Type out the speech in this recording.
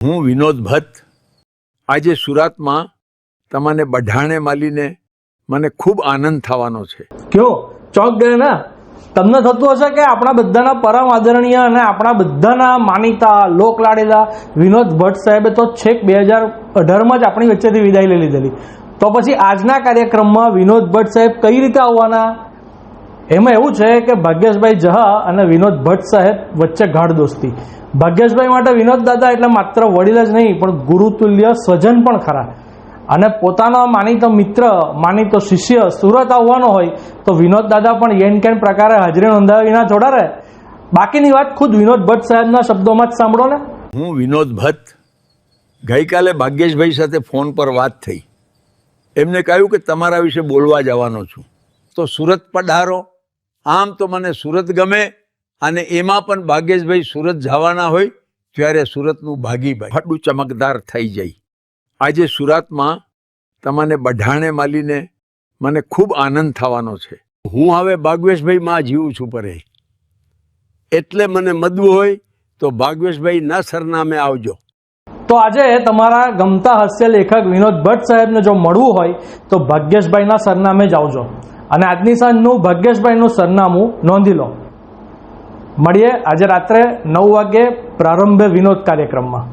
હું વિનોદ ભટ્ટ આજે સુરતમાં તમને બઢાણે મળીને મને ખૂબ આનંદ થવાનો છે. ક્યો ચોક ગયા ને? તમને થતું હશે કે આપણા બધાના પરમ આદરણીય અને આપણા બધાના માનીતા લોકલાડીલા વિનોદ ભટ્ટ સાહેબે તો છેક 2018માં જ આપણી વચ્ચેથી વિદાય લઈ લીધેલી. તો પછી આજના કાર્યક્રમમાં વિનોદ ભટ્ટ સાહેબ કઈ રીતે આવવાના? એમાં એવું છે કે ભાગ્યેશભાઈ જહા અને વિનોદ ભટ્ટ સાહેબ વચ્ચે ગાઢ દોસ્તી. ભાગ્યેશભાઈ માટે વિનોદ દાદા એટલે માત્ર વડીલ જ નહીં પણ ગુરુતુલ્ય સ્વજન પણ ખરા. અને પોતાનો માનીતો મિત્ર, માનીતો શિષ્ય સુરત આવવાનો હોય તો વિનોદ દાદા પણ યેન કેન પ્રકારે હાજરી નોંધાવી વિના જોડારે. બાકીની વાત ખુદ વિનોદ ભટ્ટ સાહેબના શબ્દોમાં જ સાંભળો ને. હું વિનોદ ભટ્ટ ગઈકાલે ભાગ્યેશભાઈ સાથે ફોન પર વાત થઈ. એમને કહ્યું કે તમારા વિશે બોલવા જવાનો છું, તો સુરત પધારો. આમ તો મને સુરત ગમે, અને એમાં પણ ભાગ્યેશભાઈ સુરત જવાના હોય ત્યારે સુરતનું ભાગીભાઈ ફાટું ચમકદાર થઈ જાય. આજે સુરતમાં તમને બઢાણે મળીને મને ખૂબ આનંદ થવાનો છે. હું હવે ભાગ્યેશભાઈમાં જીવું છું પરે, એટલે મને મદવું હોય તો ભાગ્યેશભાઈ ના સરનામે આવજો. તો આજે તમારા ગમતા હાસ્ય લેખક વિનોદ ભટ્ટ સાહેબને જો મળવું હોય તો ભાગ્યેશભાઈના સરનામે જ આવજો. અને આજની સાંજનું ભાગ્યેશભાઈનું સરનામું નોંધી લો. મળીએ આજે રાત્રે 9 વાગ્યે પ્રારંભે વિનોદ કાર્યક્રમમાં.